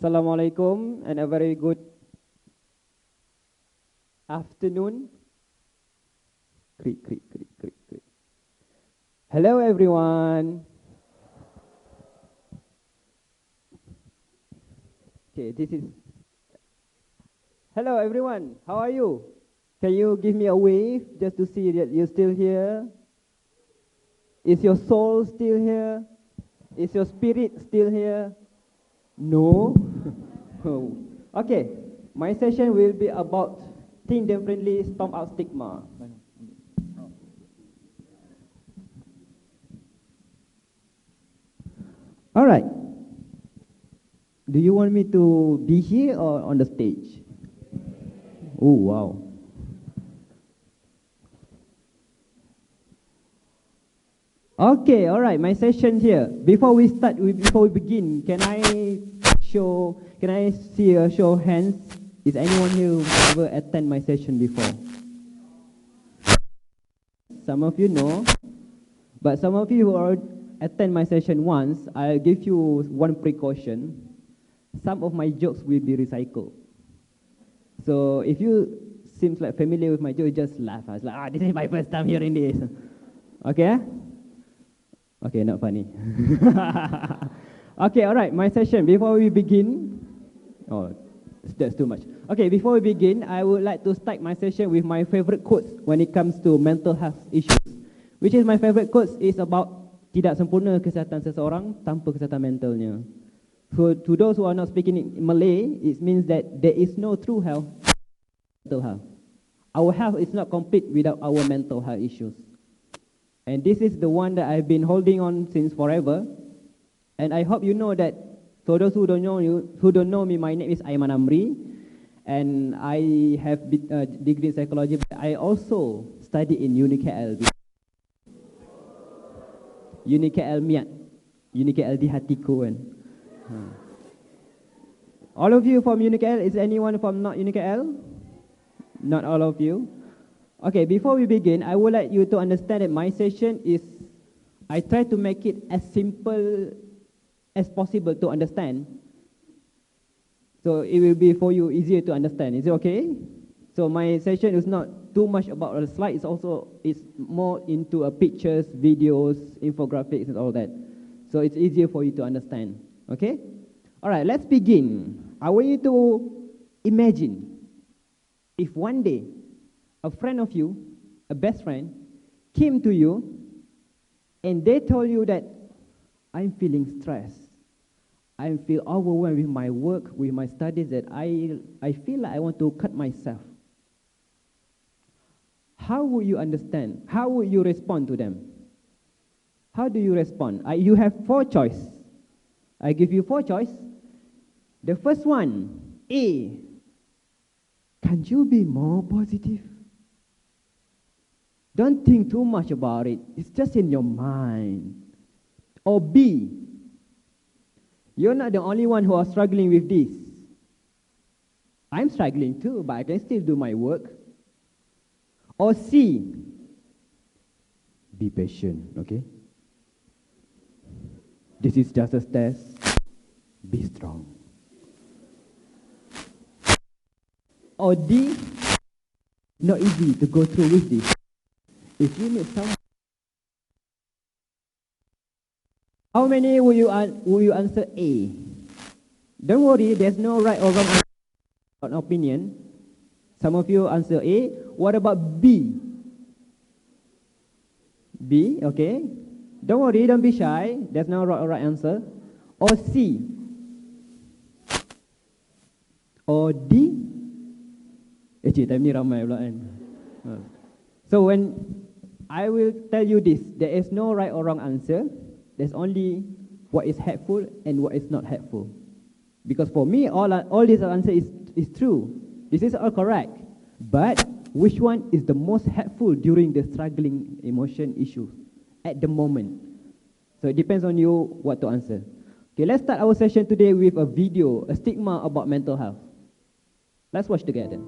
Assalamualaikum and a very good afternoon. Creak. Hello everyone. Okay, this is. Hello everyone, how are you? Can you give me a wave just to see that you're still here? Is your soul still here? Is your spirit still here? No? Oh. Okay, my session will be about think differently, stomp out stigma. All right. Do you want me to be here or on the stage? Oh, wow. Okay, all right, my session here. Before we begin, can I see a show of hands? Is anyone here who ever attend my session before? Some of you know, but some of you who are attend my session once, I'll give you one precaution. Some of my jokes will be recycled. So if you seems like familiar with my joke, just laugh. I was like, this is my first time hearing this. Okay? Okay, not funny. Okay, all right, my session. Before we begin, that's too much. Okay, before we begin, I would like to start my session with my favorite quotes when it comes to mental health issues. Which is my favorite quotes is about tidak sempurna kesihatan seseorang tanpa kesihatan mentalnya. So to those who are not speaking in Malay, it means that there is no true health, mental health. Our health is not complete without our mental health issues. And this is the one that I've been holding on since forever. And I hope you know that. For those who don't know me, my name is Aiman Amri, and I have a degree in psychology. But I also study in UniKL. UniKL Miat, UniKL di hatiku kan. All of you from UniKL, is anyone from not UniKL? Not all of you. Okay, before we begin, I would like you to understand that my session is, I try to make it as simple as possible to understand. So it will be for you easier to understand. Is it okay? So my session is not too much about the slides, it's more into pictures, videos, infographics and all that. So it's easier for you to understand. Okay? All right, let's begin. I want you to imagine if one day a friend of you, a best friend, came to you and they told you that I'm feeling stressed. I feel overwhelmed with my work, with my studies, that I feel like I want to cut myself. How would you understand? How would you respond to them? How do you respond? You have 4 choices. I give you 4 choices. The first one, A, can't you be more positive? Don't think too much about it. It's just in your mind. Or B, you're not the only one who are struggling with this. I'm struggling too, but I can still do my work. Or C, be patient, okay? This is just a test. Be strong. Or D, not easy to go through with this. If you need someone, how many will you answer A? Don't worry, there's no right or wrong opinion. Some of you answer A. What about B? B, okay. Don't worry, don't be shy. There's no right answer. Or C? Or D? Time ni ramai pula kan. So when I will tell you this, there is no right or wrong answer. There's only what is helpful and what is not helpful. Because for me, all this answer is true. This is all correct. But which one is the most helpful during the struggling emotion issue at the moment? So it depends on you what to answer. Okay, let's start our session today with a video, a stigma about mental health. Let's watch together.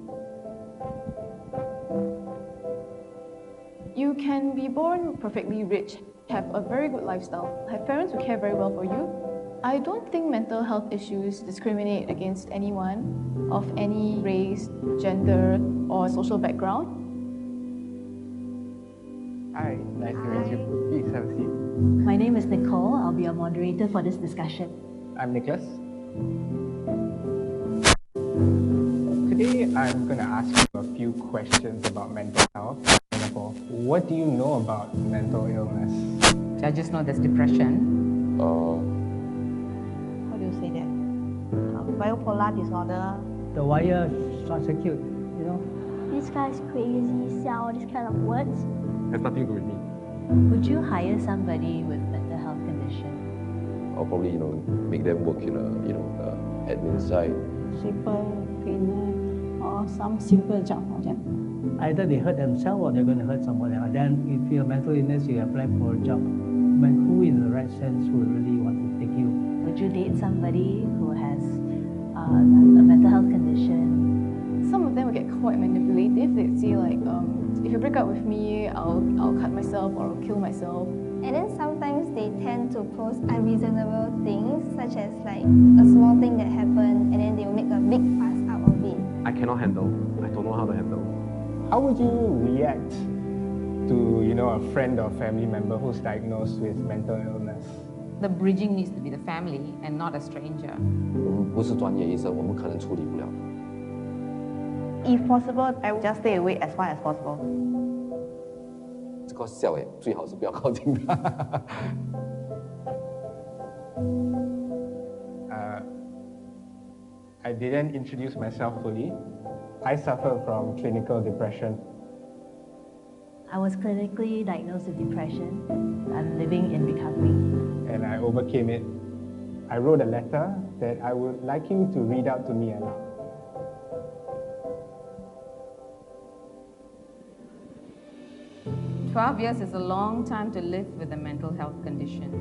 You can be born perfectly rich, have a very good lifestyle, have parents who care very well for you, I don't think mental health issues discriminate against anyone of any race, gender, or social background. Hi, nice to meet you. Please have a seat. My name is Nicole. I'll be your moderator for this discussion. I'm Nicholas. Today, I'm going to ask you a few questions about mental health in Singapore. What do you know about mental illness? I just know there's depression. How do you say that? Bipolar disorder. The wire short circuit, This guy's crazy, say all these kind of words. Has nothing to do with me. Would you hire somebody with mental health condition? I'll probably, make them work in a, admin side. Sweeper, cleaner, or some simple job like that. Either they hurt themselves or they're going to hurt somebody else. Then if you have mental illness, you apply for a job. But who in the right sense would really want to take you? Would you date somebody who has a mental health condition? Some of them will get quite manipulative. They'd say like, if you break up with me, I'll cut myself or I'll kill myself. And then sometimes they tend to post unreasonable things, such as like a small thing that happened, and then they will make a big fuss out of it. I cannot handle. I don't know how to handle. How would you react to, a friend or family member who's diagnosed with mental illness? The bridging needs to be the family and not a stranger. 我们不是专业医生，我们可能处理不了。 If possible, I would just stay away as far as possible. 这个笑诶，最好是不要靠近他。I didn't introduce myself fully. I suffer from clinical depression. I was clinically diagnosed with depression. I'm living in recovery. And I overcame it. I wrote a letter that I would like you to read out to me aloud. "12 years is a long time to live with a mental health condition.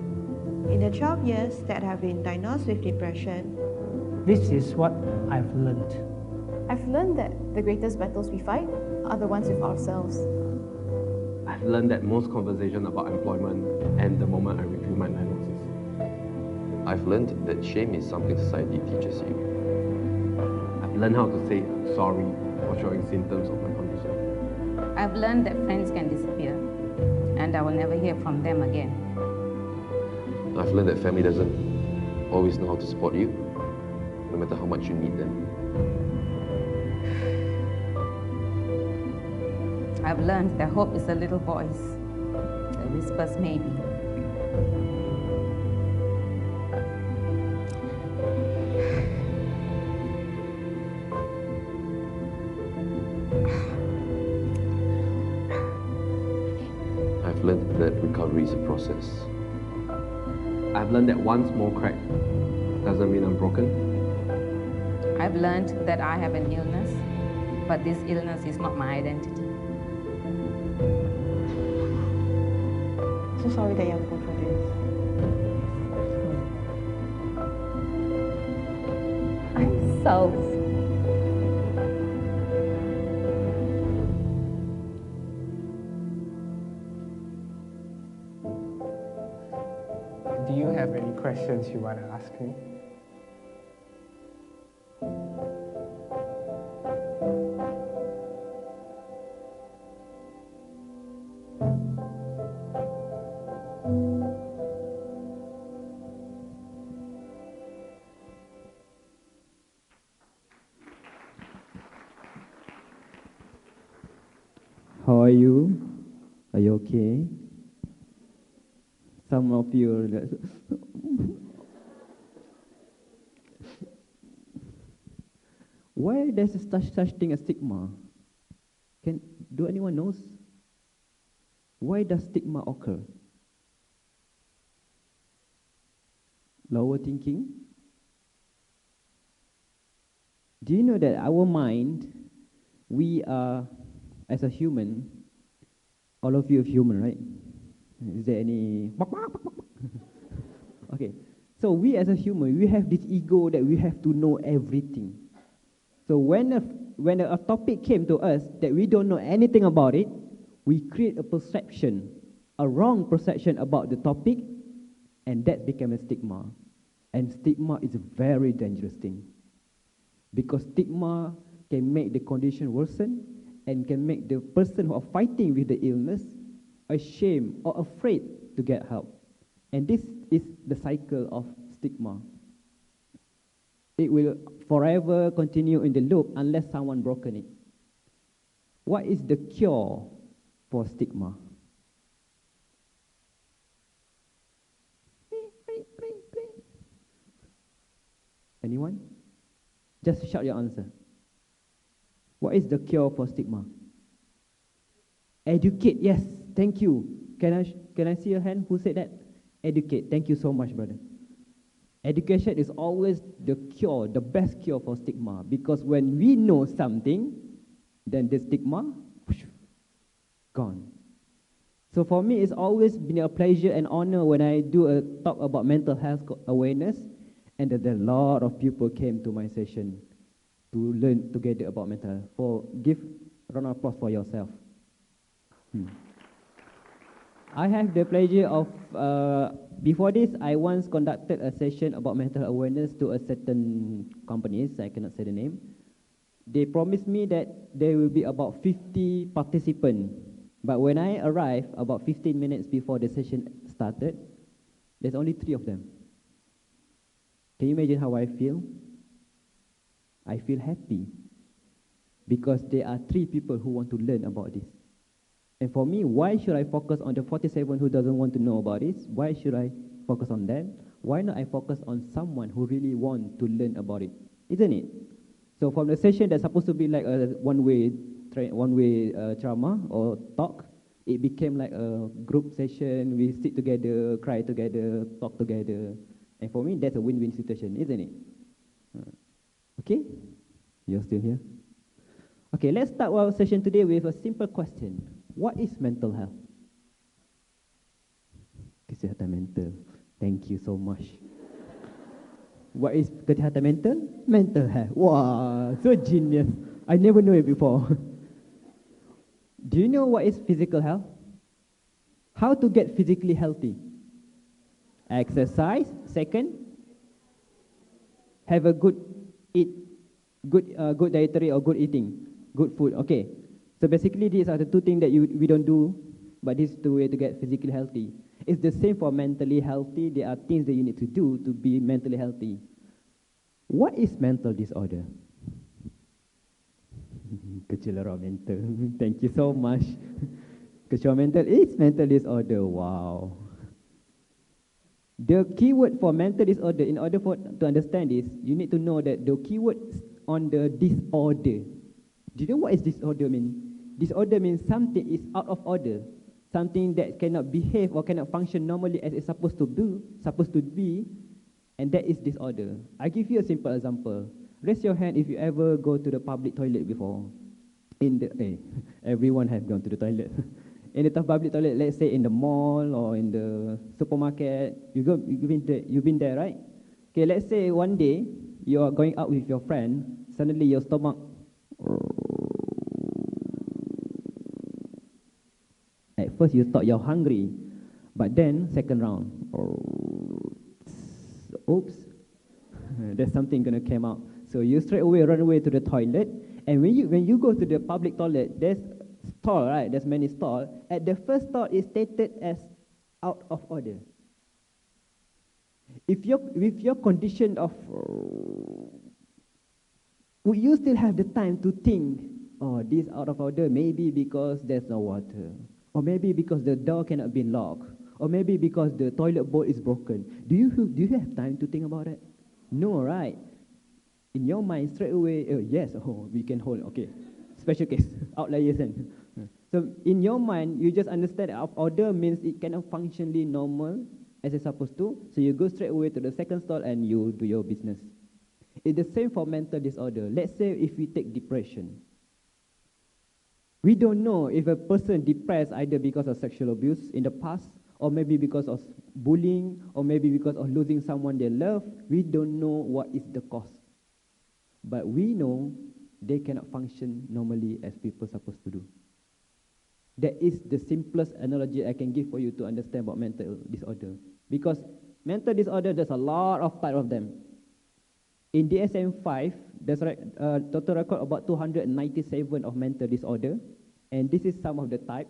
In the 12 years that I've been diagnosed with depression, This is what I've learned. I've learned that the greatest battles we fight are the ones with ourselves. I've learned that most conversation about employment end the moment I reveal my diagnosis. I've learned that shame is something society teaches you. I've learned how to say sorry for showing symptoms of my condition. I've learned that friends can disappear, and I will never hear from them again. I've learned that family doesn't always know how to support you, no matter how much you need them. I've learned that hope is a little voice that whispers maybe. I've learned that recovery is a process. I've learned that one small crack doesn't mean I'm broken. I've learned that I have an illness, but this illness is not my identity. so sorry that you have to go through this. I'm so Do you have any questions you want to ask me? How are you? Are you okay? Some of you are like, why there's such thing as stigma? Do anyone knows? Why does stigma occur? Lower thinking? Do you know that our mind, we are, as a human, all of you are human, right? Is there any? Okay, so we as a human, we have this ego that we have to know everything. So when a topic came to us that we don't know anything about it, we create a perception, a wrong perception about the topic, and that became a stigma. And stigma is a very dangerous thing. Because stigma can make the condition worsen and can make the person who are fighting with the illness ashamed or afraid to get help. And this is the cycle of stigma. It will forever continue in the loop unless someone broken it. What is the cure for stigma? Anyone? Just shout your answer. What is the cure for stigma? Educate. Yes, thank you. Can I see your hand? Who said that? Educate. Thank you so much, brother. Education is always the cure, the best cure for stigma. Because when we know something, then the stigma, whoosh, gone. So for me, it's always been a pleasure and honor when I do a talk about mental health awareness, and that a lot of people came to my session to learn together about mental health. Give a round of applause for yourself. I have the pleasure of, before this, I once conducted a session about mental health awareness to a certain companies, I cannot say the name. They promised me that there will be about 50 participants. But when I arrived, about 15 minutes before the session started, there's only 3 of them. Can you imagine how I feel? I feel happy because there are 3 people who want to learn about this. And for me, why should I focus on the 47 who doesn't want to know about this? Why should I focus on them? Why not I focus on someone who really wants to learn about it? Isn't it? So from the session that's supposed to be like a one-way drama or talk, it became like a group session. We sit together, cry together, talk together. And for me, that's a win-win situation, isn't it? Okay? You're still here? Okay, let's start our session today with a simple question. What is mental health? Kesihatan mental. Thank you so much. What is kesihatan mental? Mental health. Wow, so genius. I never knew it before. Do you know what is physical health? How to get physically healthy? Exercise. Second, have a good dietary or good eating, good food. Okay. So basically, these are the 2 things that we don't do, but this is the way to get physically healthy. It's the same for mentally healthy. There are things that you need to do to be mentally healthy. What is mental disorder? Kecelera mental. Thank you so much. Kecelera mental is mental disorder. Wow. The keyword for mental disorder, in order to understand this, you need to know that the keyword on the disorder. Do you know what is disorder mean? Disorder means something is out of order, something that cannot behave or cannot function normally as it's supposed to be, and that is disorder. I give you a simple example. Raise your hand if you ever go to the public toilet before. Everyone has gone to the toilet. In the public toilet, let's say in the mall or in the supermarket, you've been there, right? Okay, let's say one day you are going out with your friend, suddenly your stomach. At first you thought you're hungry, but then second round, oops, there's something gonna come out. So you straight away run away to the toilet, and when you go to the public toilet, there's stall, right? There's many stalls. At the first stall, it's stated as out of order. If your condition of, would you still have the time to think, oh, this out of order? Maybe because there's no water, or maybe because the door cannot be locked, or maybe because the toilet bowl is broken. Do you have time to think about it? No, right? In your mind, straight away, yes, we can hold, okay. Special case, outliers. So in your mind, you just understand out of order means it cannot functionally normal as it's supposed to. So you go straight away to the second stall and you do your business. It's the same for mental disorder. Let's say if we take depression. We don't know if a person depressed either because of sexual abuse in the past, or maybe because of bullying, or maybe because of losing someone they love. We don't know what is the cause. But we know they cannot function normally as people are supposed to do. That is the simplest analogy I can give for you to understand about mental disorder. Because mental disorder, there's a lot of type of them. In DSM-5, there's total record about 297 of mental disorder, and this is some of the type.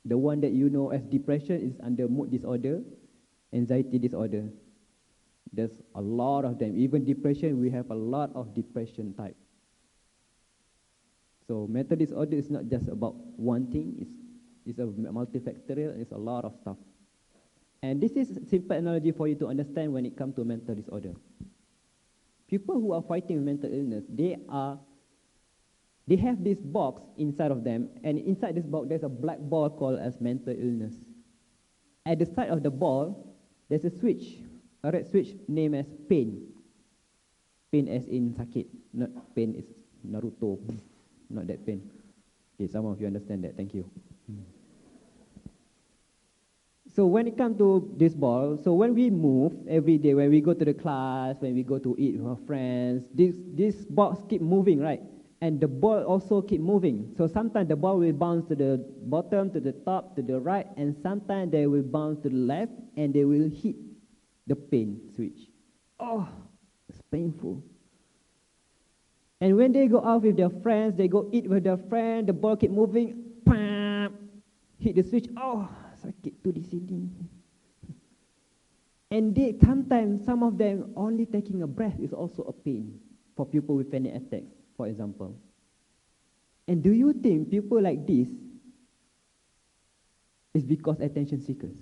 The one that you know as depression is under mood disorder, anxiety disorder. There's a lot of them. Even depression, we have a lot of depression type. So mental disorder is not just about one thing, it's a multifactorial, it's a lot of stuff. And this is a simple analogy for you to understand when it comes to mental disorder. People who are fighting with mental illness, they have this box inside of them, and inside this box there's a black ball called as mental illness. At the side of the ball, there's a switch, a red switch named as pain. Pain as in sakit, not pain is Naruto, not that pain. Okay, some of you understand that, thank you. So when it comes to this ball, so when we move every day, when we go to the class, when we go to eat with our friends, this box keep moving, right? And the ball also keep moving. So sometimes the ball will bounce to the bottom, to the top, to the right, and sometimes they will bounce to the left, and they will hit the pain switch. Oh, it's painful. And when they go out with their friends, they go eat with their friend, the ball keep moving, bam, hit the switch, oh, sakit tu di sini. And sometimes, some of them, only taking a breath is also a pain for people with panic attacks, for example. And do you think people like this is because attention seekers?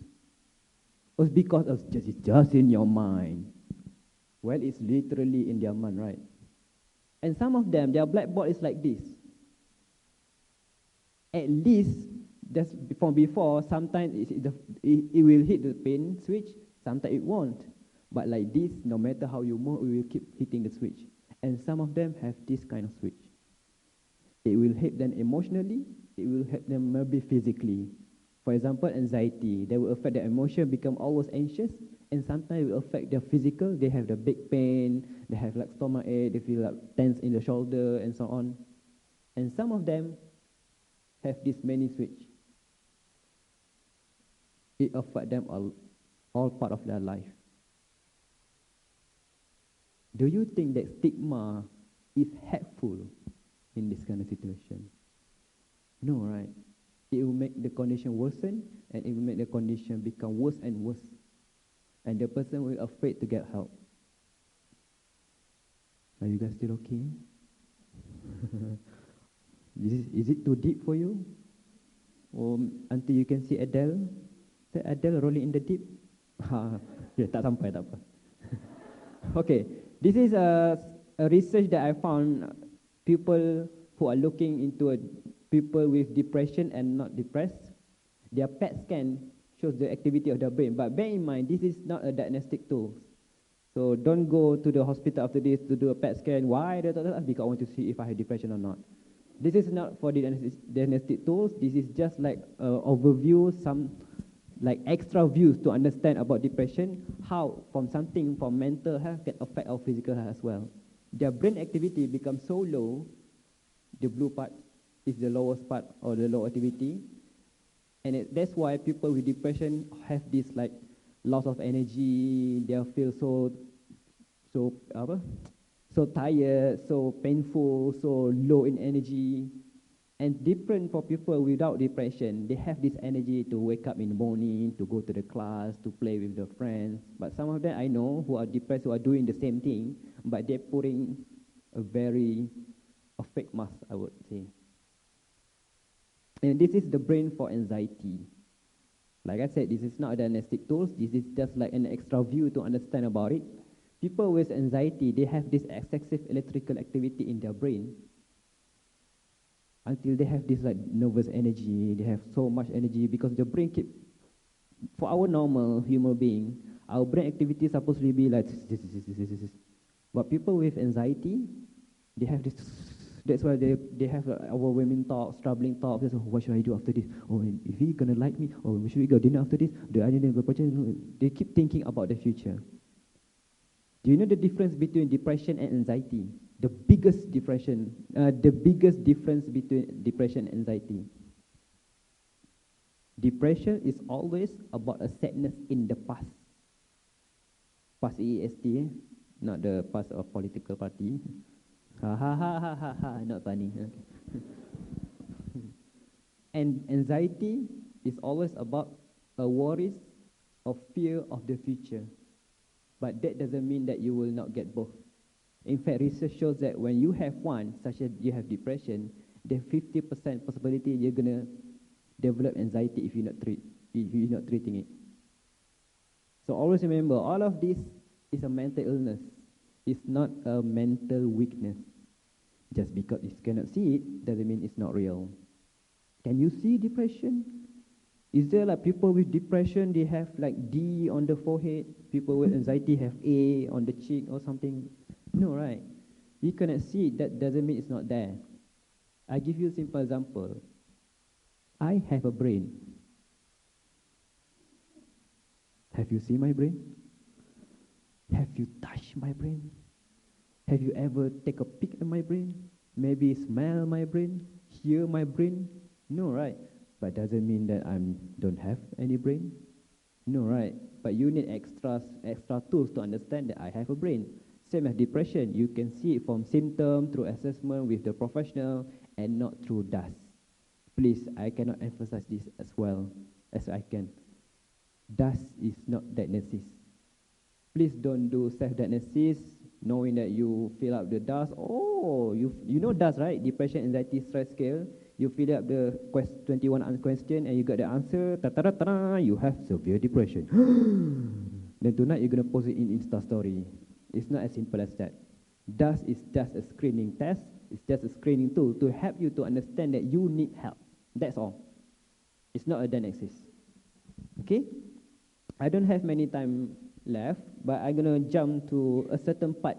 Or it's because it's just in your mind? Well, it's literally in their mind, right? And some of them, their blackboard is like this. At least, that's from before, sometimes it will hit the pain switch, sometimes it won't. But like this, no matter how you move, it will keep hitting the switch. And some of them have this kind of switch. It will hit them emotionally, it will hit them maybe physically. For example, anxiety, they will affect their emotion, become always anxious, and sometimes it will affect their physical. They have the big pain, they have like stomach ache, they feel like tense in the shoulder, and so on. And some of them have this many switch. It affects them all part of their life. Do you think that stigma is helpful in this kind of situation? No, right? It will make the condition worsen, and it will make the condition become worse and worse. And the person will be afraid to get help. Are you guys still okay? Is it too deep for you? Or until you can see Adele? Say Adele rolling in the deep? Yeah, tak sampai, tak apa. Okay, this is a research that I found. People who are looking into people with depression and not depressed, their PET scan shows the activity of their brain. But bear in mind, this is not a diagnostic tool. So don't go to the hospital after this to do a PET scan. Why? Because I want to see if I have depression or not. This is not for the diagnostic tools. This is just like an overview, some like extra views to understand about depression, how from mental health can affect our physical health as well. Their brain activity becomes so low, the blue part is the lowest part or the low activity, and that's why people with depression have this like loss of energy, they feel so tired, so painful, so low in energy. And different for people without depression, they have this energy to wake up in the morning, to go to the class, to play with their friends. But some of them I know who are depressed, who are doing the same thing, but they're putting a fake mask, I would say. And this is the brain for anxiety. Like I said, this is not a diagnostic tool, this is just like an extra view to understand about it. People with anxiety, they have this excessive electrical activity in their brain, until they have this like nervous energy, they have so much energy because the brain for our normal human being, our brain activity is supposed to be like this. But people with anxiety, they have this, that's why they have overwhelming thoughts, troubling thoughts. What should I do after this? Oh, if he's gonna like me? Oh, should we go dinner after this? Do I need to go project? They keep thinking about the future. Do you know the difference between depression and anxiety? The biggest difference between depression and anxiety. Depression is always about a sadness in the past. PAS EAST, not the PAS of political party. Ha ha ha ha ha ha, not funny. Okay. And anxiety is always about a worries or fear of the future. But that doesn't mean that you will not get both. In fact, research shows that when you have one, such as you have depression, there's 50% possibility you're gonna develop anxiety if you're not treating it. So always remember, all of this is a mental illness. It's not a mental weakness. Just because you cannot see it doesn't mean it's not real. Can you see depression? Is there like people with depression, they have like D on the forehead? People with anxiety have A on the cheek or something? No, right? You cannot see it, that doesn't mean it's not there. I give you a simple example. I have a brain. Have you seen my brain? Have you touched my brain? Have you ever take a peek at my brain? Maybe smell my brain? Hear my brain? No, right? But doesn't mean that I don't have any brain? No, right? But you need extra tools to understand that I have a brain. Same as depression, you can see it from symptom, through assessment with the professional, and not through dust. Please, I cannot emphasize this as well as I can. Dust is not diagnosis. Please don't do self-diagnosis, knowing that you fill up the dust. Oh, you know dust, right? Depression, anxiety, stress scale. You fill up the 21 question and you got the answer. Ta-ta-ta-ta, you have severe depression. Then tonight you're going to post it in Insta story. It's not as simple as that. Dust is just a screening test. It's just a screening tool to help you to understand that you need help. That's all. It's not a diagnosis. Okay? I don't have many time left, but I'm going to jump to a certain part.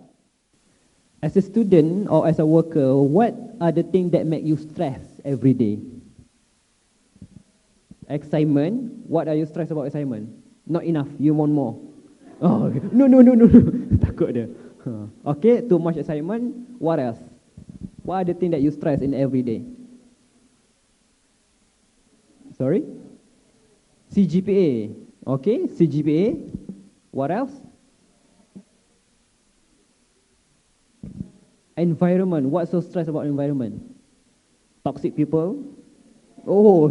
As a student or as a worker, what are the things that make you stress every day? Assignment. What are you stressed about assignment? Not enough. You want more. Oh, okay. No. Takut dia. Okay, too much assignment. What else? What are the things that you stress in every day? Sorry? CGPA. Okay, CGPA. What else? Environment. What's so stressed about environment? Toxic people. Oh,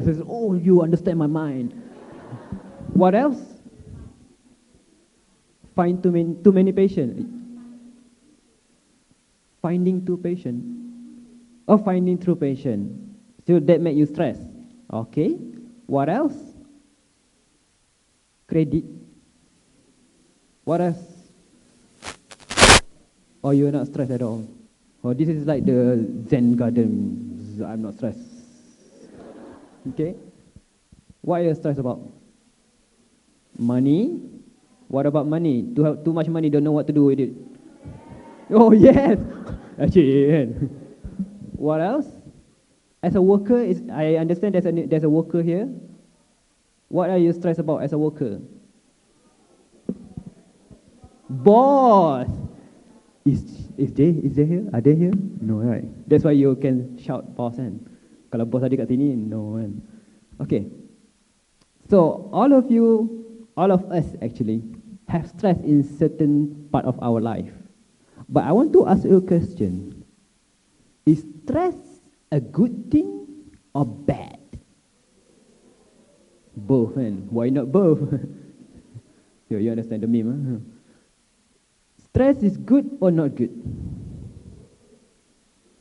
you understand my mind. What else? Find too many patients. Finding two patients. Or finding true patient. So that make you stress. Okay. What else? Credit. What else? Or you're not stressed at all? Or this is like the Zen garden. I'm not stressed. Okay. What are you stressed about? Money. What about money? To have too much money, don't know what to do with it. Oh yes. Actually, what else? As a worker, I understand there's a worker here. What are you stressed about as a worker? Boss. Is they here? Are they here? No, right? That's why you can shout boss kan. Kalau boss ada kat sini, no kan. Okay. So all of us actually have stress in certain part of our life. But I want to ask you a question. Is stress a good thing or bad? Both, man. Why not both? You understand the meme, huh? Stress is good or not good?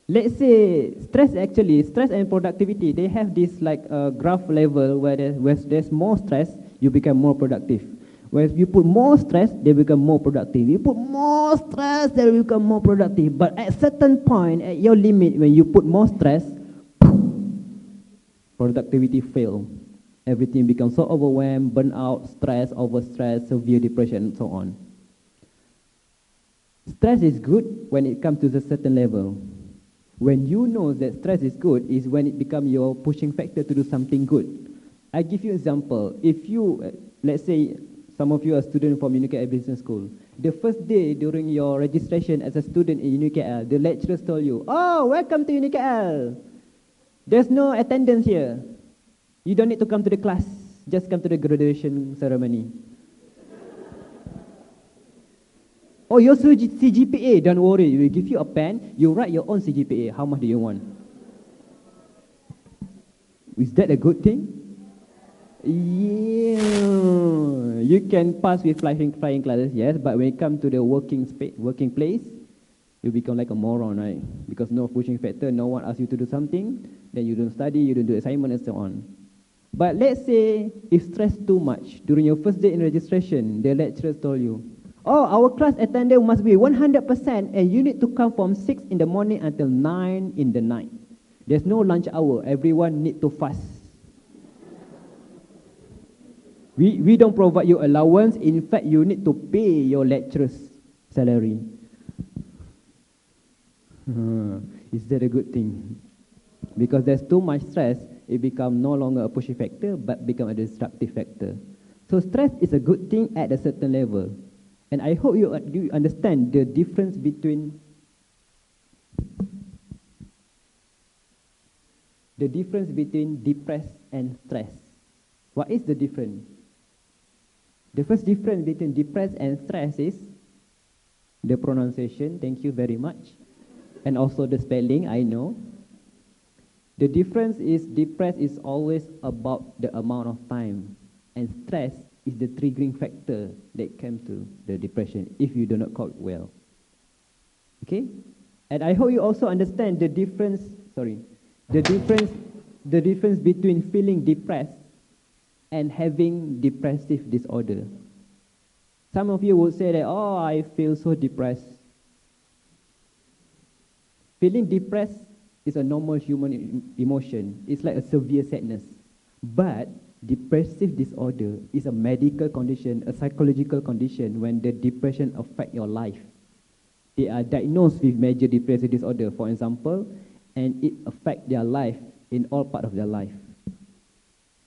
Let's say stress and productivity, they have this like graph level where there's more stress, you become more productive. When you put more stress, they become more productive. You put more stress, they become more productive. But at certain point, at your limit, when you put more stress, productivity fail. Everything becomes so overwhelmed, burnout, stress, overstress, severe depression, and so on. Stress is good when it comes to a certain level. When you know that stress is good is when it becomes your pushing factor to do something good. I give you an example. If you, let's say, some of you are students from UniKL Business School. The first day during your registration as a student in UniKL, the lecturers told you, oh, welcome to UniKL. There's no attendance here. You don't need to come to the class. Just come to the graduation ceremony. Oh, your CGPA, don't worry. We give you a pen, you write your own CGPA. How much do you want? Is that a good thing? Yeah. You can pass with flying classes, yes, but when it comes to the working place, you become like a moron, right? Because no pushing factor, no one asks you to do something, then you don't study, you don't do assignment, and so on. But let's say if stressed too much, during your first day in registration, the lecturers told you, oh, our class attendance must be 100% and you need to come from 6 in the morning until 9 in the night. There's no lunch hour, everyone need to fast. We don't provide you allowance, in fact you need to pay your lecturer's salary. Is that a good thing? Because there's too much stress, it becomes no longer a pushing factor, but become a destructive factor. So stress is a good thing at a certain level. And I hope you understand the difference between depressed and stress. What is the difference? The first difference between depressed and stress is the pronunciation. Thank you very much. And also the spelling, I know. The difference is depressed is always about the amount of time, and stress is the triggering factor that comes to the depression if you do not cope well. Okay? And I hope you also understand the difference between feeling depressed and having depressive disorder. Some of you would say that, oh, I feel so depressed. Feeling depressed is a normal human emotion. It's like a severe sadness. But depressive disorder is a medical condition, a psychological condition when the depression affects your life. They are diagnosed with major depressive disorder, for example, and it affects their life in all parts of their life.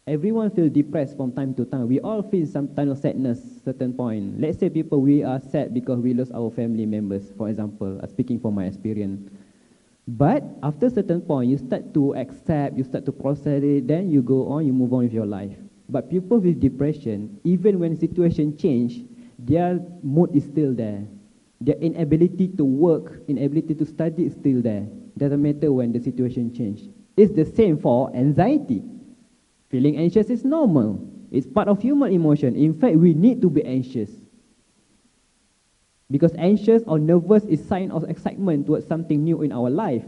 Everyone feels depressed from time to time. We all feel some kind of sadness certain point. Let's say people, we are sad because we lost our family members, for example, speaking from my experience. But after a certain point, you start to accept, you start to process it, then you go on, you move on with your life. But people with depression, even when situation change, their mood is still there. Their inability to work, inability to study is still there. Doesn't matter when the situation change. It's the same for anxiety. Feeling anxious is normal. It's part of human emotion. In fact, we need to be anxious. Because anxious or nervous is sign of excitement towards something new in our life.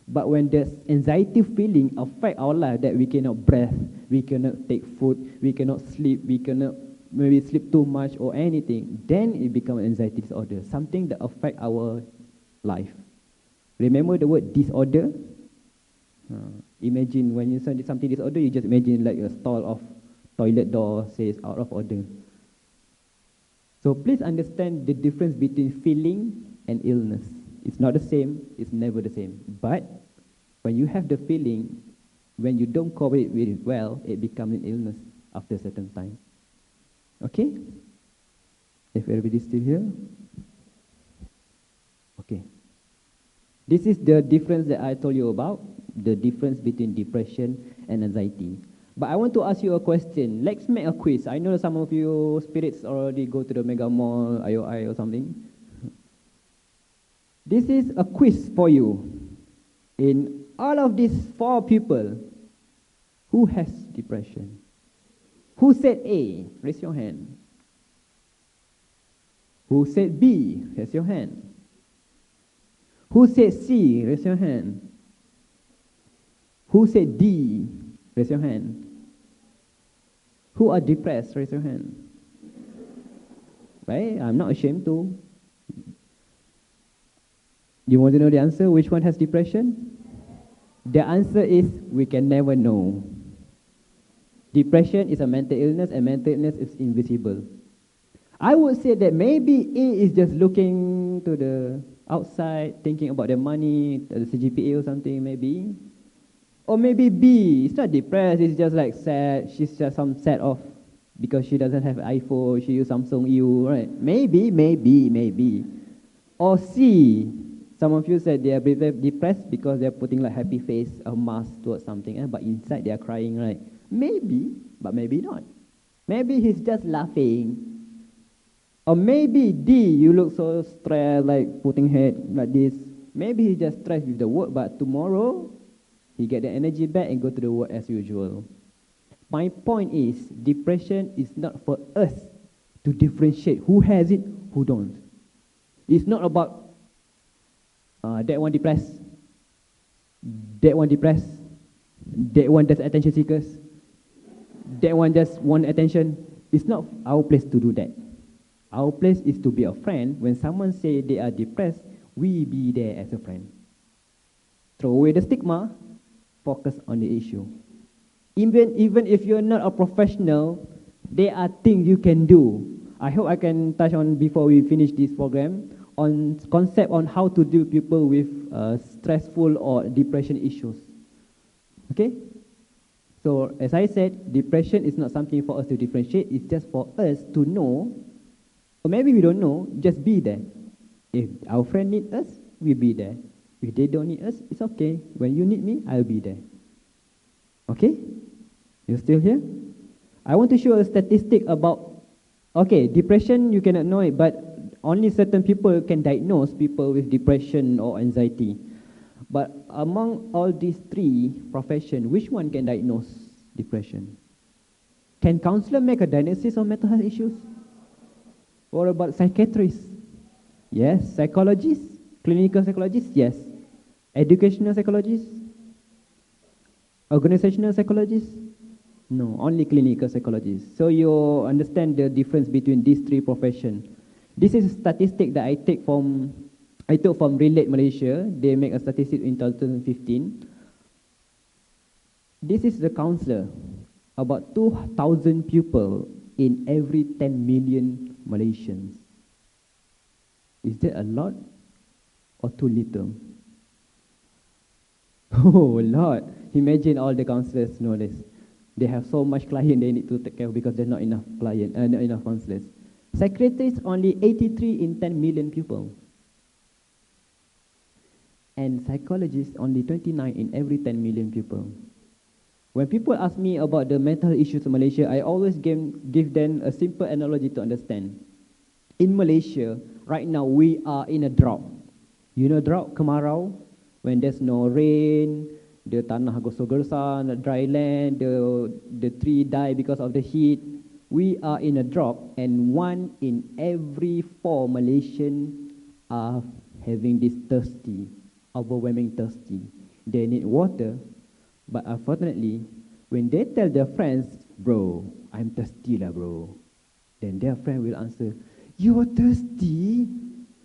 But when the anxiety feeling affect our life, that we cannot breathe, we cannot take food, we cannot sleep, we cannot maybe sleep too much or anything, then it becomes anxiety disorder, something that affect our life. Remember the word disorder? Imagine when you say something disorder, you just imagine like a stall of toilet door says out of order. So please understand the difference between feeling and illness. It's not the same, it's never the same. But when you have the feeling, when you don't cope with it well, it becomes an illness after a certain time. Okay? If everybody's still here? Okay. This is the difference that I told you about, the difference between depression and anxiety. But I want to ask you a question. Let's make a quiz. I know some of you spirits already go to the Mega Mall, IOI or something. This is a quiz for you. In all of these 4 people, who has depression? Who said A? Raise your hand. Who said B? Raise your hand. Who said C? Raise your hand. Who said D? Raise your hand. Who are depressed? Raise your hand. Right? I'm not ashamed to. You want to know the answer? Which one has depression? The answer is we can never know. Depression is a mental illness, and mental illness is invisible. I would say that maybe A is just looking to the outside, thinking about the money, the CGPA or something, maybe. Or maybe B, it's not depressed, it's just like sad, she's just some sad off because she doesn't have iPhone, she use Samsung U, right? Maybe. Or C, some of you said they are depressed because they're putting like happy face, a mask towards something, but inside they are crying, right? Maybe, but maybe not. Maybe he's just laughing. Or maybe D, you look so stressed, like putting head like this. Maybe he just stressed with the work, but tomorrow he get the energy back and go to the work as usual. My point is, depression is not for us to differentiate who has it, who don't. It's not about that one depressed, that one depressed, that one just attention seekers, that one just want attention. It's not our place to do that. Our place is to be a friend. When someone say they are depressed, we be there as a friend. Throw away the stigma, focus on the issue. Even if you're not a professional, there are things you can do. I hope I can touch on, before we finish this program, on concept on how to deal with people with stressful or depression issues. Okay? So as I said, depression is not something for us to differentiate. It's just for us to know, or maybe we don't know, just be there. If our friend needs us, we'll be there. If they don't need us, it's okay. When you need me, I'll be there. Okay? You still here? I want to show a statistic about, okay, depression, you cannot know it, but only certain people can diagnose people with depression or anxiety. But among all these three professions, which one can diagnose depression? Can counselor make a diagnosis of mental health issues? What about psychiatrists? Yes. Psychologists? Clinical psychologists? Yes. Educational psychologists? Organizational psychologists? No, only clinical psychologists. So you understand the difference between these three professions. This is a statistic that I took from Relate Malaysia. They make a statistic in 2015. This is the counselor. About 2,000 people in every 10 million Malaysians. Is that a lot or too little? Oh, a lot. Imagine all the counselors nowadays. They have so much client they need to take care of because there's not enough client, not enough counselors. Psychiatrists only 83 in 10 million people. And psychologists only 29 in every 10 million people. When people ask me about the mental issues in Malaysia, I always give them a simple analogy to understand. In Malaysia, right now we are in a drought. You know drought, kemarau? When there's no rain, the tanah gosok-gosok, dry land, the tree die because of the heat. We are in a drought, and 1 in every 4 Malaysians are having this thirsty, overwhelming thirsty. They need water, but unfortunately, when they tell their friends, bro, I'm thirsty lah bro, then their friend will answer, you're thirsty?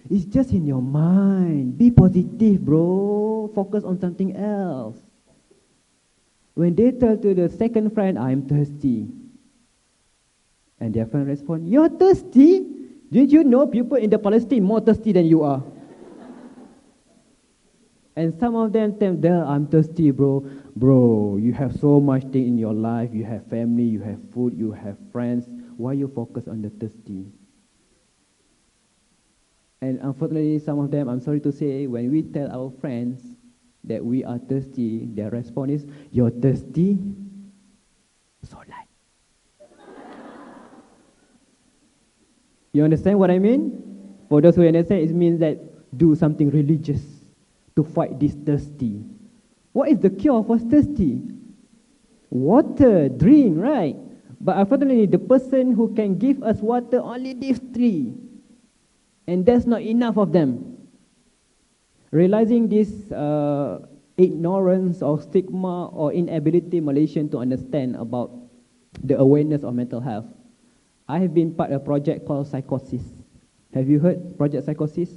It's just in your mind. Be positive, bro. Focus on something else. When they tell to the second friend, I'm thirsty, and their friend respond, you're thirsty? Did you know people in the Palestine more thirsty than you are? And some of them tell them, I'm thirsty, bro. Bro, you have so much thing in your life. You have family, you have food, you have friends. Why you focus on the thirsty? And unfortunately, some of them, I'm sorry to say, when we tell our friends that we are thirsty, their response is, you're thirsty? So like. You understand what I mean? For those who understand, it means that do something religious to fight this thirsty. What is the cure for thirsty? Water, drink, right? But unfortunately, the person who can give us water only these 3. And that's not enough of them. Realizing this ignorance or stigma or inability Malaysian to understand about the awareness of mental health, I have been part of a project called Psychosis. Have you heard Project Psychosis?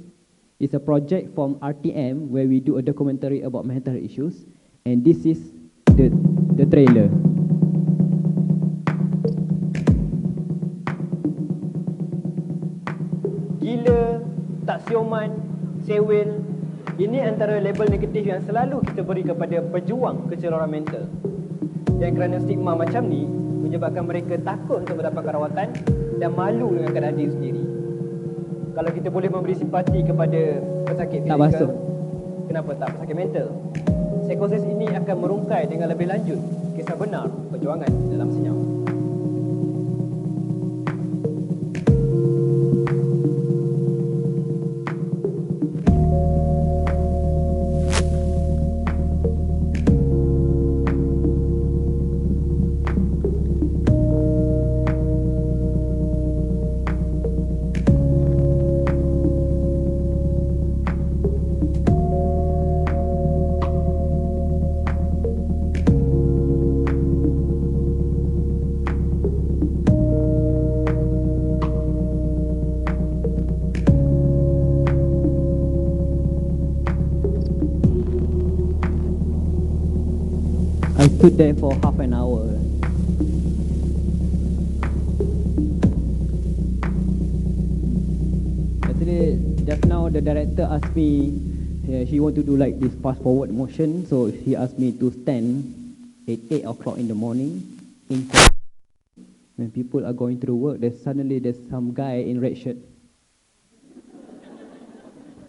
It's a project from RTM where we do a documentary about mental issues, and this is the trailer. Gila, tak sioman, sewel, ini antara label negatif yang selalu kita beri kepada pejuang kecederaan mental. Dan kerana stigma macam ni menyebabkan mereka takut untuk mendapatkan rawatan dan malu dengan keadaan diri sendiri. Kalau kita boleh memberi simpati kepada pesakit fizikal, kenapa tak pesakit mental? Psikosis ini akan merungkai dengan lebih lanjut kisah benar perjuangan dalam senyap. stood there for half an hour. Actually, just now the director asked me, he want to do like this fast forward motion, so he asked me to stand at 8 o'clock in the morning. When people are going through work, there's some guy in red shirt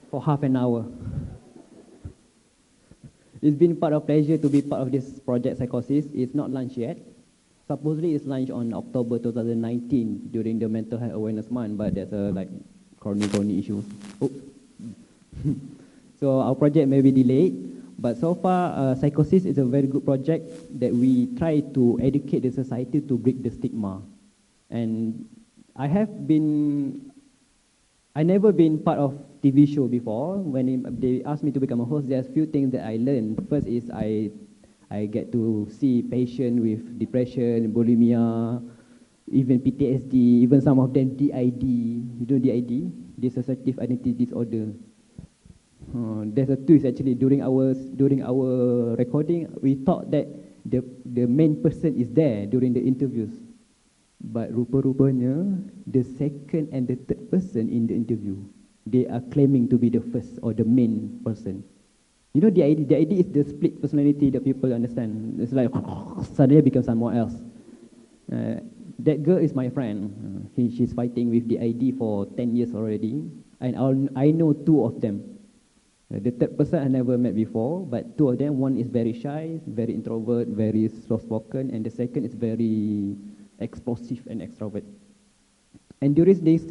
for half an hour. It's been part of pleasure to be part of this project Psychosis. It's not launched yet. Supposedly it's launched on October 2019 during the Mental Health Awareness Month, but there's like chronic issues. Oops. So our project may be delayed, but so far Psychosis is a very good project that we try to educate the society to break the stigma. And I never been part of TV show before. When they asked me to become a host, there's few things that I learned. First is I get to see patients with depression, bulimia, even PTSD, even some of them DID. You know DID? Dissociative Identity Disorder. There's a twist actually. During our recording, we thought that the main person is there during the interviews. But rupa-rupanya, the second and the third person in the interview, they are claiming to be the first or the main person. You know, the idea is the split personality that people understand. It's like suddenly become someone else. That girl is my friend. She's fighting with the ID for 10 years already, and I know two of them. The third person I never met before, but two of them, one is very shy, very introvert, very soft-spoken, and the second is very explosive and extrovert. And during this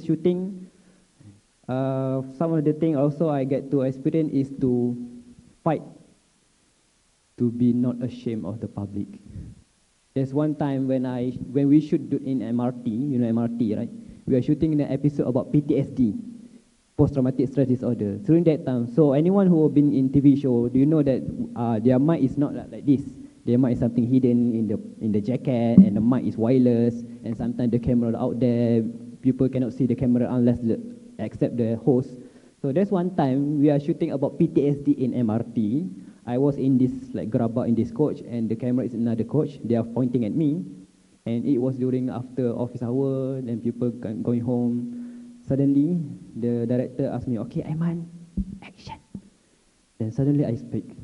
shooting, some of the things also I get to experience is to fight, to be not ashamed of the public. There's one time when we shoot in MRT, you know MRT, right? We are shooting an episode about PTSD, post-traumatic stress disorder. During that time, so anyone who have been in TV show, do you know that their mic is not like this? Their mic is something hidden in the jacket, and the mic is wireless, and sometimes the camera out there, people cannot see the camera unless except the host. So there's one time we are shooting about PTSD in MRT. I was in this like gerabak in this coach, and the camera is another coach. They are pointing at me, and it was during after office hour, and people going home. Suddenly, the director asked me, "Okay, Aiman, action." Then suddenly I speak.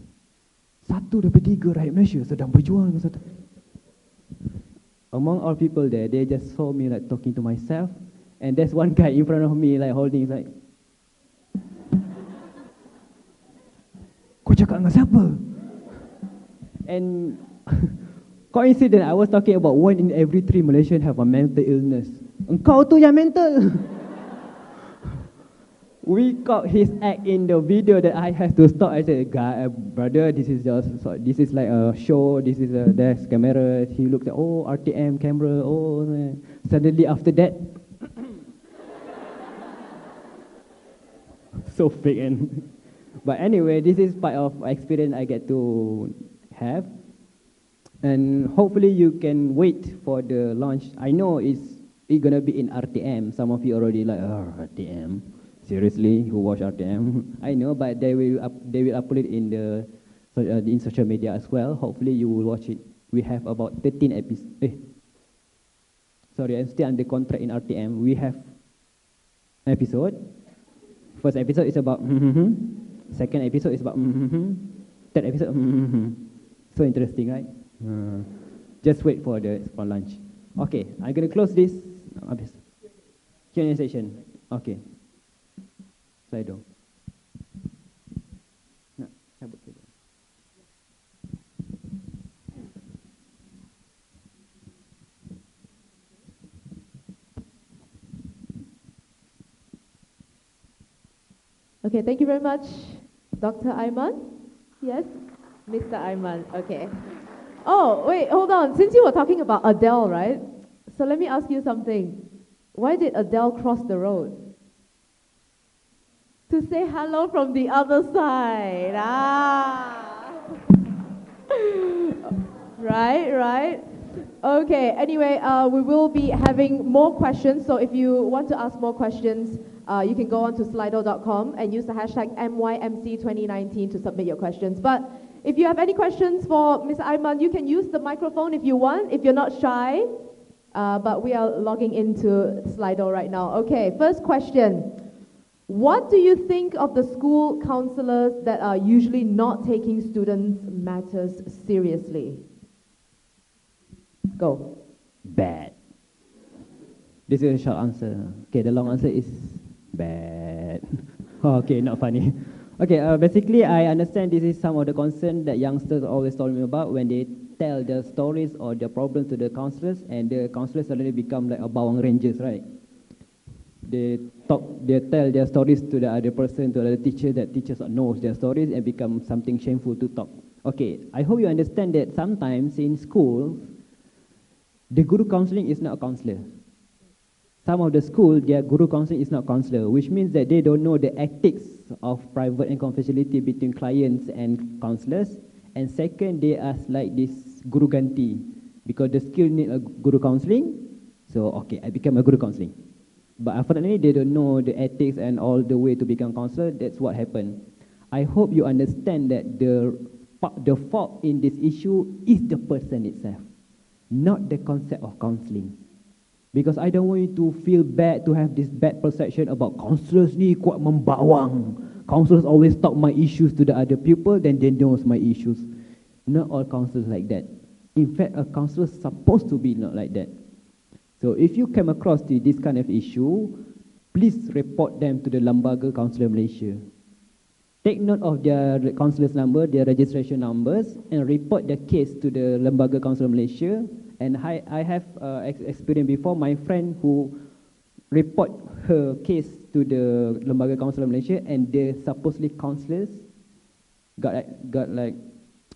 Satu daripada tiga rakyat Malaysia sedang berjuang dengan satu. Among all people there, they just saw me like talking to myself, and there's one guy in front of me like holding like, kau cakap dengan siapa? And coincident, I was talking about 1 in every 3 Malaysian have a mental illness. Engkau tu yang mental. We caught his act in the video that I have to stop. I said, brother, this is like a show, there's camera. He looked at, oh, RTM camera, oh. Suddenly after that, so fake. But anyway, this is part of experience I get to have. And hopefully you can wait for the launch. I know it's going to be in RTM. Some of you already like, RTM. Seriously, who watch RTM? I know, but they will upload it in social media as well. Hopefully you will watch it. We have about 13 episodes. Sorry, I'm still under contract in RTM. We have episode. First episode is about second episode is about third episode So interesting, right? Just wait for the launch. Okay, I'm gonna close this. Q&A session. Okay. Slide dong. Nak cabut ke? Okay, thank you very much, Dr. Aiman. Yes, Mr. Aiman. Okay. Oh, wait, hold on. Since you were talking about Adele, right? So let me ask you something. Why did Adele cross the road? To say hello from the other side. Right. Okay, anyway, we will be having more questions. So if you want to ask more questions, you can go on to slido.com and use the hashtag MYMC2019 to submit your questions. But If you have any questions for Mr. Aiman, you can use the microphone if you want, if you're not shy. But we are logging into Slido right now. Okay, first question. What do you think of the school counselors that are usually not taking students' matters seriously? Go. Bad. This is a short answer. Okay, the long answer is bad. Okay, not funny. Okay, basically I understand this is some of the concern that youngsters always told me about when they tell their stories or their problems to the counselors, and the counselors suddenly become like a bawang rangers, right? They tell their stories to the other person, to the other teacher, that teachers knows their stories and become something shameful to talk. Okay, I hope you understand that sometimes in school, the guru counseling is not a counselor. Some of the school, their guru counseling is not counselor, which means that they don't know the ethics of private and confidentiality between clients and counselors. And second, they are like this guru ganti, because the skill need a guru counseling. So okay, I became a guru counseling. But unfortunately, they don't know the ethics and all the way to become counselor. That's what happened. I hope you understand that the fault in this issue is the person itself, not the concept of counseling. Because I don't want you to feel bad, to have this bad perception about counselors ni kuat membawang. Counselors always talk my issues to the other people, then they knows my issues. Not all counselors like that. In fact, a counselor is supposed to be not like that. So if you come across this kind of issue, please report them to the Lembaga Counselor Malaysia. Take note of their counselor's number, their registration numbers, and report the case to the Lembaga Counselor Malaysia. And I have experience before, my friend who report her case to the Lembaga Counselor Malaysia, and the supposedly counselors got like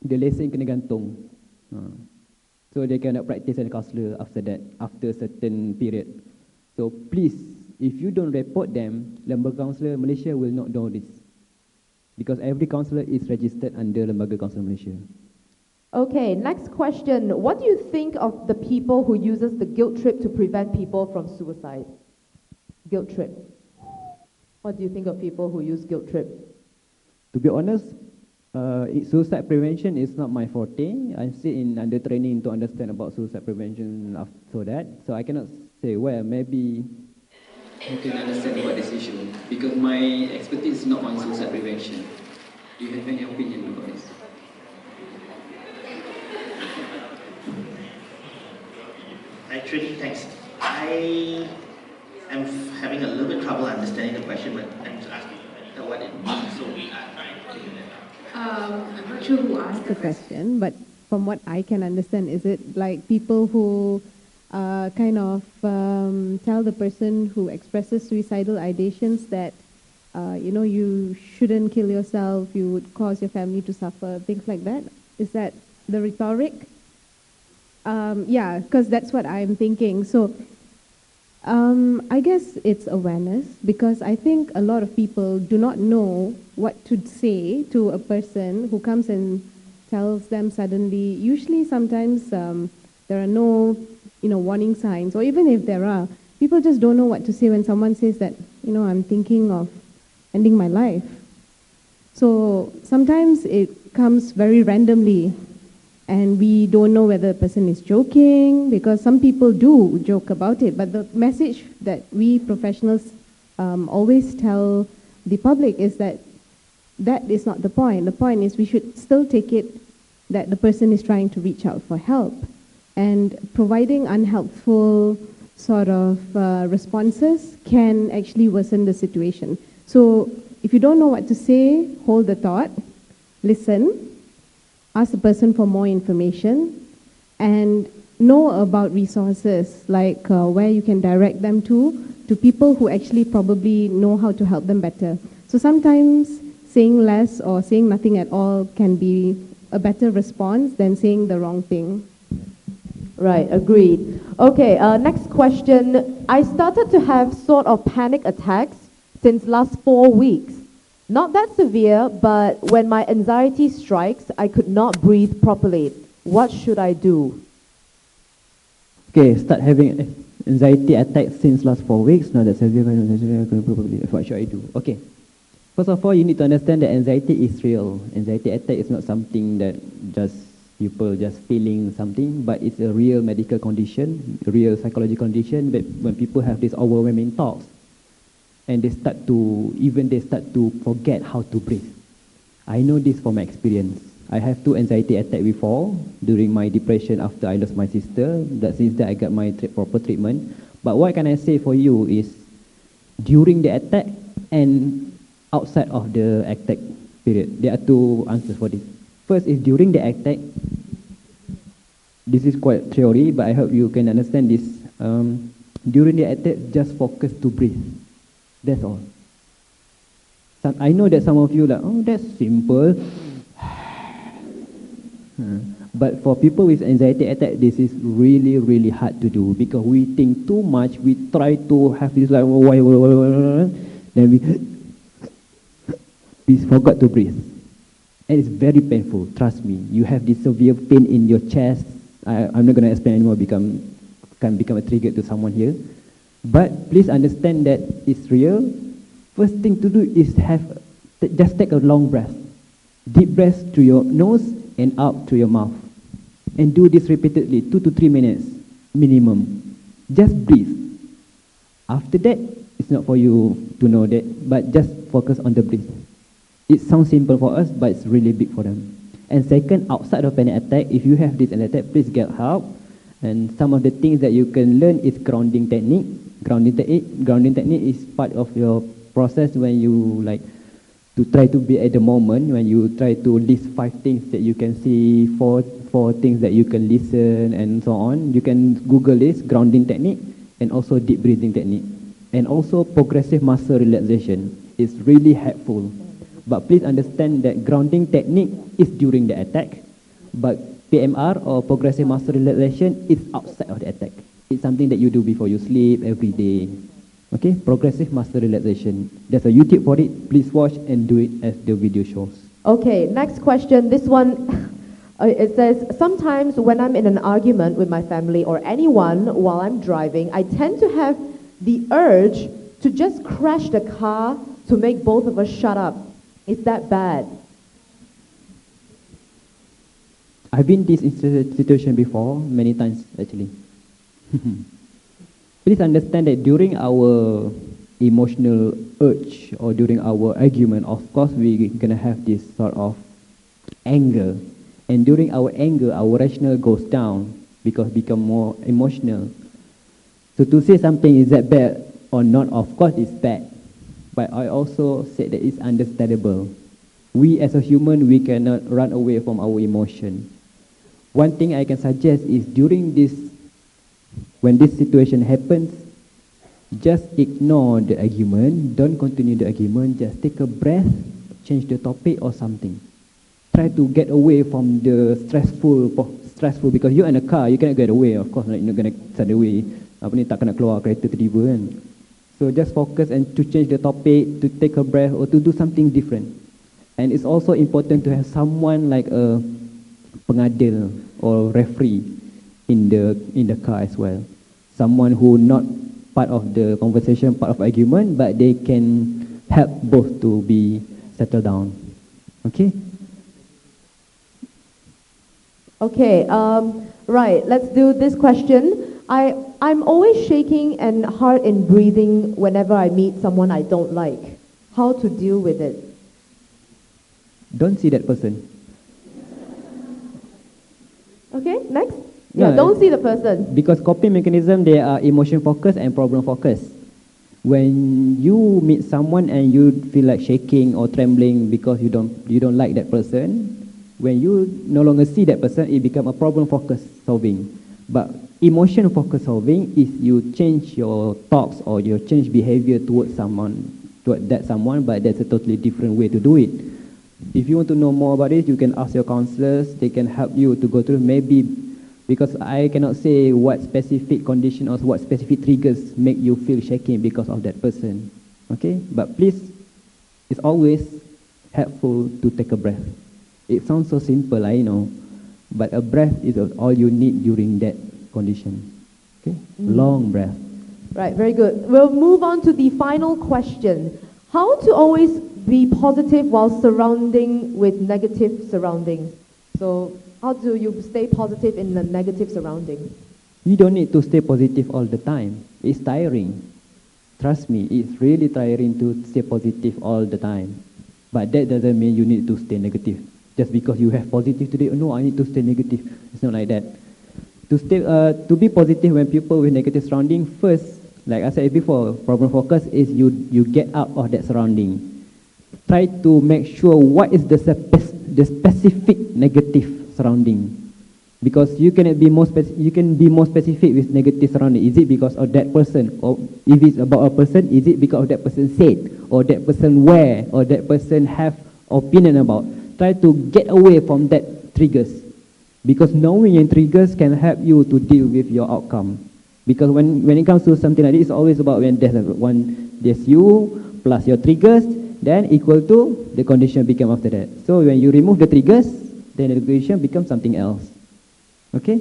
the lesson kena gantung. So they cannot practice as a counselor after that, after a certain period. So please, if you don't report them, Lembaga Counselor Malaysia will not know this. Because every counselor is registered under Lembaga Counselor Malaysia. Okay, next question. What do you think of the people who uses the guilt trip to prevent people from suicide? Guilt trip. What do you think of people who use guilt trip? To be honest, suicide prevention is not my forte. I'm still under training to understand about suicide prevention after that. So I cannot say, well, maybe you can understand about this issue. Because my expertise is not on suicide prevention. Do you have any opinion about this? Actually, thanks. I am having a little bit trouble understanding the question, but I'm just asking what it means. So we are trying to figure that out. I'm not sure who asked the question, but from what I can understand, is it like people who kind of tell the person who expresses suicidal ideations that you shouldn't kill yourself, you would cause your family to suffer, things like that? Is that the rhetoric? Yeah, because that's what I'm thinking. So I guess it's awareness, because I think a lot of people do not know what to say to a person who comes and tells them suddenly. Usually sometimes there are no warning signs, or even if there are, people just don't know what to say when someone says that, I'm thinking of ending my life. So sometimes it comes very randomly, and we don't know whether the person is joking, because some people do joke about it. But the message that we professionals always tell the public is that that is not the point. The point is we should still take it that the person is trying to reach out for help. And providing unhelpful sort of responses can actually worsen the situation. So if you don't know what to say, hold the thought, listen, ask the person for more information, and know about resources like where you can direct them to people who actually probably know how to help them better. So sometimes saying less or saying nothing at all can be a better response than saying the wrong thing. Right, agreed. Okay, next question. I started to have sort of panic attacks since last 4 weeks. Not that severe, but when my anxiety strikes, I could not breathe properly. What should I do? Okay, start having anxiety attacks since last 4 weeks. Now that's severe. What should I do? Okay. First of all, you need to understand that anxiety is real. Anxiety attack is not something that just people just feeling something, but it's a real medical condition, a real psychological condition. But when people have these overwhelming thoughts, and they start to forget how to breathe. I know this from my experience. I have 2 anxiety attacks before during my depression after I lost my sister. That since that I got my proper treatment. But what can I say for you is during the attack and outside of the attack period. There are 2 answers for this. First is during the attack. This is quite theory, but I hope you can understand this. During the attack, just focus to breathe. That's all. I know that some of you like, oh, that's simple. But for people with anxiety attack, this is really, really hard to do because we think too much. We try to have this like, then we forgot to breathe. And it's very painful, trust me. You have this severe pain in your chest. I'm not going to explain anymore, can become a trigger to someone here. But please understand that it's real. First thing to do is just take a long breath. Deep breath through your nose and out through your mouth. And do this repeatedly, 2 to 3 minutes minimum. Just breathe. After that, it's not for you to know that, but just focus on the breath. It sounds simple for us, but it's really big for them. And second, outside of panic attack, if you have this attack, please get help. And some of the things that you can learn is grounding technique. Grounding technique is part of your process when you like to try to be at the moment, when you try to list 5 things that you can see, four things that you can listen, and so on. You can Google this, grounding technique, and also deep breathing technique. And also progressive muscle relaxation is really helpful. But please understand that grounding technique is during the attack, but PMR or progressive muscle relaxation is outside of the attack. It's something that you do before you sleep every day. Okay, progressive muscle relaxation. There's a YouTube for it. Please watch and do it as the video shows. Okay, next question. This one, it says, sometimes when I'm in an argument with my family or anyone while I'm driving, I tend to have the urge to just crash the car to make both of us shut up. Is that bad? I've been in this situation before, many times actually. Please understand that during our emotional urge or during our argument, of course we're going to have this sort of anger. And during our anger, our rational goes down because become more emotional. So to say something is that bad or not, of course it's bad. But I also said that it's understandable. We as a human, we cannot run away from our emotion. One thing I can suggest is when this situation happens, just ignore the argument, don't continue the argument, just take a breath, change the topic or something. Try to get away from the stressful because you're in a car, you cannot get away, of course, you're not going to suddenly, tak kena keluar kereta tiba-tiba kan. So just focus and to change the topic, to take a breath or to do something different. And it's also important to have someone like a pengadil or referee in the car as well. Someone who not part of the conversation, part of argument, but they can help both to be settled down. Okay? Okay, right, let's do this question. I'm always shaking and hard in breathing whenever I meet someone I don't like. How to deal with it? Don't see that person. Okay, next. Yeah, don't see the person. Because coping mechanism, they are emotion focused and problem focused. When you meet someone and you feel like shaking or trembling because you don't like that person, when you no longer see that person, it becomes a problem focused solving. But emotion focused solving is you change your thoughts or you change behavior toward that someone, but that's a totally different way to do it. If you want to know more about it, you can ask your counselors. They can help you to go through maybe, because I cannot say what specific condition or what specific triggers make you feel shaking because of that person. Okay? But please, it's always helpful to take a breath. It sounds so simple, I know, but a breath is all you need during that condition. Okay? Long breath. Right, very good. We'll move on to the final question. How to always be positive while surrounding with negative surroundings. So how do you stay positive in the negative surrounding? You don't need to stay positive all the time. It's tiring. Trust me, it's really tiring to stay positive all the time. But that doesn't mean you need to stay negative. Just because you have positive today, oh no, I need to stay negative. It's not like that. To be positive when people with negative surrounding, first, like I said before, problem focus is you get out of that surrounding. Try to make sure what is the specific negative surrounding. Because you can be more specific with negative surrounding. Is it because of that person? Or if it's about a person, is it because of that person said? Or that person wear? Or that person have opinion about? Try to get away from that triggers. Because knowing your triggers can help you to deal with your outcome. Because when it comes to something like this, it's always about when there's you plus your triggers, then equal to the condition become after that. So when you remove the triggers, then the condition becomes something else. Okay?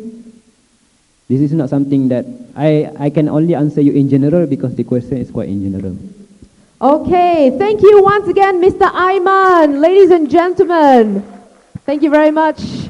This is not something that I can only answer you in general because the question is quite in general. Okay, thank you once again, Mr. Aiman. Ladies and gentlemen, thank you very much.